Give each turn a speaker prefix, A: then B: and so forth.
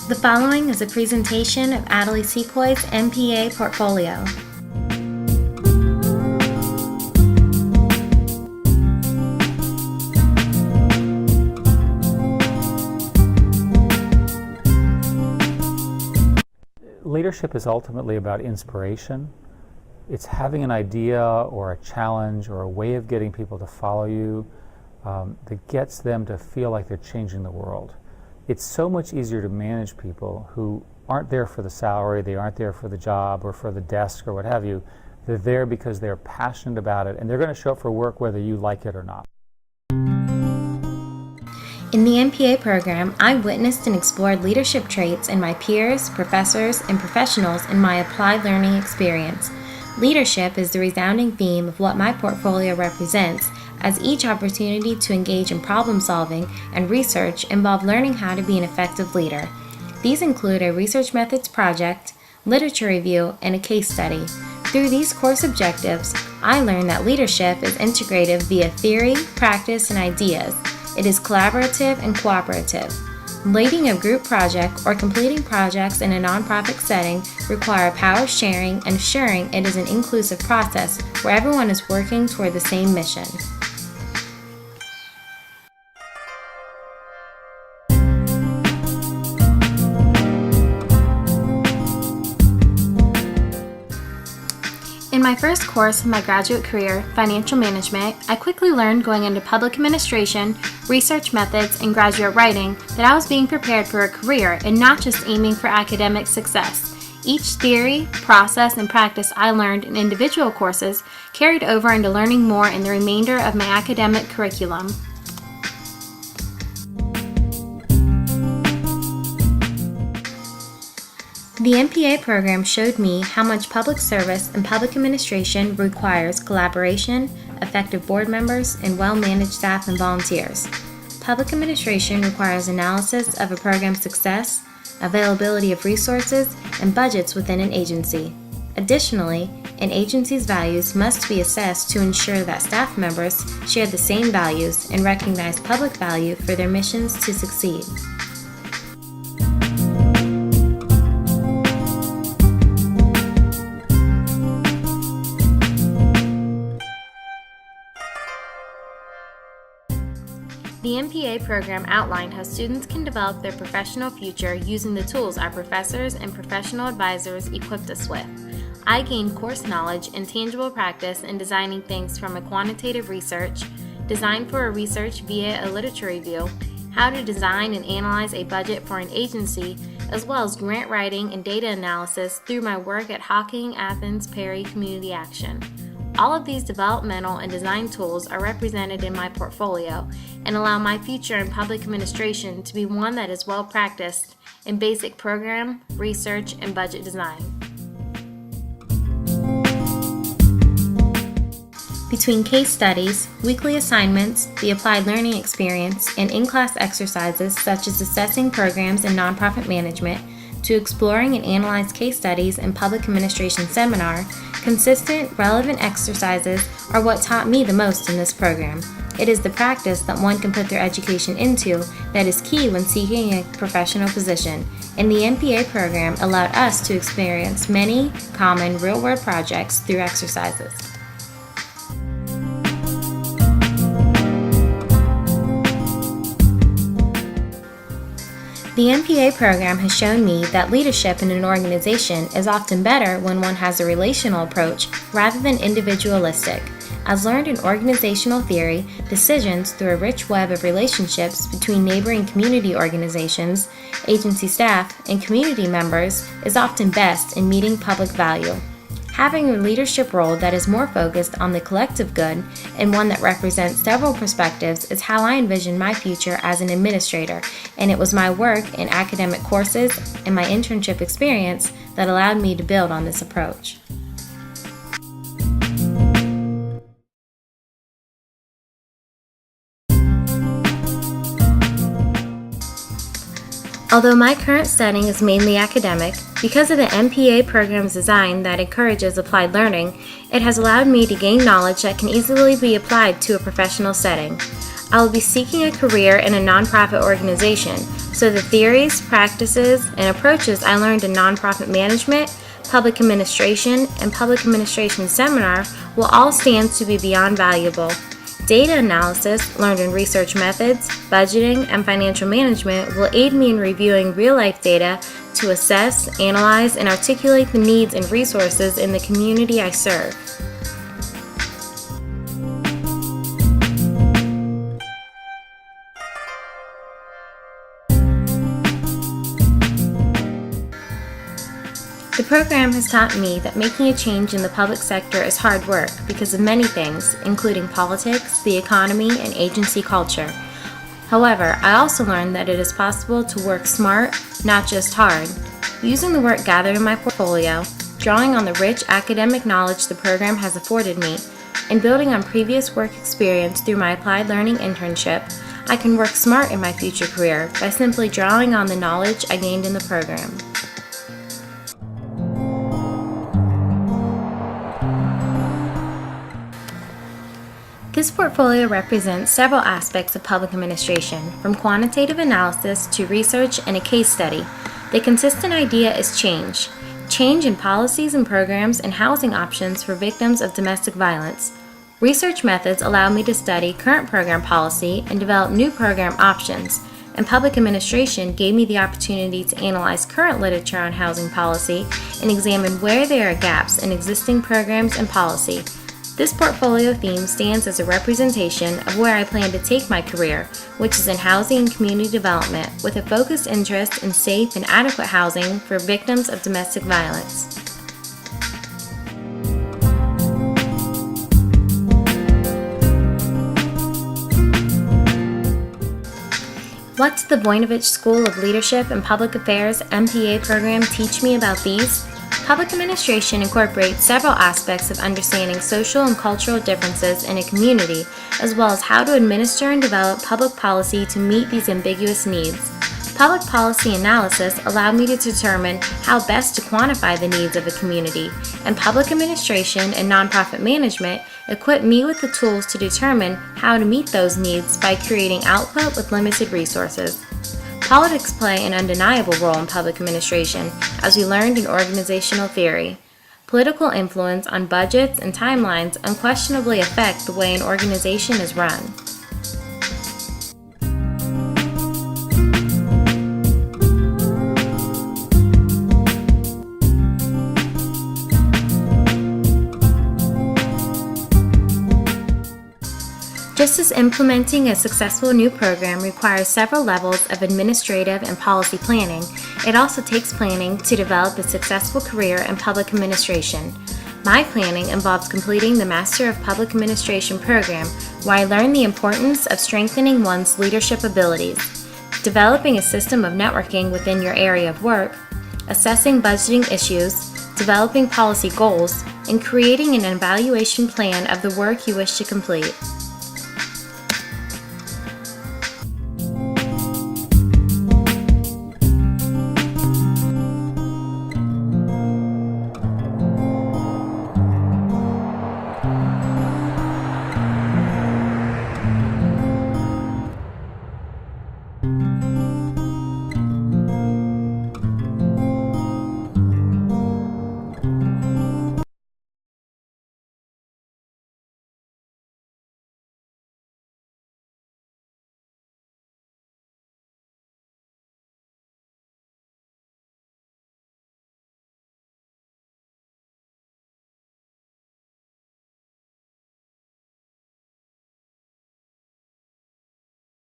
A: The following is a presentation of Adelaide Sequoy's MPA Portfolio.
B: Leadership is ultimately about inspiration. It's having an idea or a challenge or a way of getting people to follow you that gets them to feel like they're changing the world. It's so much easier to manage people who aren't there for the salary, they aren't there for the job or for the desk or what have you. They're there because they're passionate about it and they're going to show up for work whether you like it or not.
A: In the MPA program, I witnessed and explored leadership traits in my peers, professors, and professionals in my applied learning experience. Leadership is the resounding theme of what my portfolio represents, as each opportunity to engage in problem solving and research involve learning how to be an effective leader. These include a research methods project, literature review, and a case study. Through these course objectives, I learned that leadership is integrative via theory, practice, and ideas. It is collaborative and cooperative. Leading a group project or completing projects in a nonprofit setting require power sharing and ensuring it is an inclusive process where everyone is working toward the same mission. In my first course of my graduate career, Financial Management, I quickly learned going into public administration, research methods, and graduate writing that I was being prepared for a career and not just aiming for academic success. Each theory, process, and practice I learned in individual courses carried over into learning more in the remainder of my academic curriculum. The MPA program showed me how much public service and public administration requires collaboration, effective board members, and well-managed staff and volunteers. Public administration requires analysis of a program's success, availability of resources, and budgets within an agency. Additionally, an agency's values must be assessed to ensure that staff members share the same values and recognize public value for their missions to succeed. The MPA program outlined how students can develop their professional future using the tools our professors and professional advisors equipped us with. I gained course knowledge and tangible practice in designing things from a quantitative research, design for a research via a literature review, how to design and analyze a budget for an agency, as well as grant writing and data analysis through my work at Hocking, Athens, Perry Community Action. All of these developmental and design tools are represented in my portfolio and allow my future in public administration to be one that is well practiced in basic program, research, and budget design. Between case studies, weekly assignments, the applied learning experience, and in-class exercises such as assessing programs in nonprofit management, to exploring and analyze case studies in public administration seminar, consistent, relevant exercises are what taught me the most in this program. It is the practice that one can put their education into that is key when seeking a professional position, and the MPA program allowed us to experience many common real-world projects through exercises. The MPA program has shown me that leadership in an organization is often better when one has a relational approach rather than individualistic. As learned in organizational theory, decisions through a rich web of relationships between neighboring community organizations, agency staff, and community members is often best in meeting public value. Having a leadership role that is more focused on the collective good and one that represents several perspectives is how I envision my future as an administrator, and it was my work in academic courses and my internship experience that allowed me to build on this approach. Although my current setting is mainly academic, because of the MPA program's design that encourages applied learning, it has allowed me to gain knowledge that can easily be applied to a professional setting. I will be seeking a career in a nonprofit organization, So the theories, practices, and approaches I learned in nonprofit management, public administration, and public administration seminar will all stand to be beyond valuable. Data analysis, learned in research methods, budgeting, and financial management will aid me in reviewing real-life data to assess, analyze, and articulate the needs and resources in the community I serve. The program has taught me that making a change in the public sector is hard work because of many things, including politics, the economy, and agency culture. However, I also learned that it is possible to work smart, not just hard. Using the work gathered in my portfolio, drawing on the rich academic knowledge the program has afforded me, and building on previous work experience through my applied learning internship, I can work smart in my future career by simply drawing on the knowledge I gained in the program. This portfolio represents several aspects of public administration, from quantitative analysis to research and a case study. The consistent idea is change. Change in policies and programs and housing options for victims of domestic violence. Research methods allow me to study current program policy and develop new program options, and public administration gave me the opportunity to analyze current literature on housing policy and examine where there are gaps in existing programs and policy. This portfolio theme stands as a representation of where I plan to take my career, which is in housing and community development, with a focused interest in safe and adequate housing for victims of domestic violence. What does the Voinovich School of Leadership and Public Affairs MPA program teach me about these? Public administration incorporates several aspects of understanding social and cultural differences in a community, as well as how to administer and develop public policy to meet these ambiguous needs. Public policy analysis allowed me to determine how best to quantify the needs of a community, and public administration and nonprofit management equipped me with the tools to determine how to meet those needs by creating output with limited resources. Politics play an undeniable role in public administration, as we learned in organizational theory. Political influence on budgets and timelines unquestionably affect the way an organization is run. Just as implementing a successful new program requires several levels of administrative and policy planning, it also takes planning to develop a successful career in public administration. My planning involves completing the Master of Public Administration program, where I learned the importance of strengthening one's leadership abilities, developing a system of networking within your area of work, assessing budgeting issues, developing policy goals, and creating an evaluation plan of the work you wish to complete.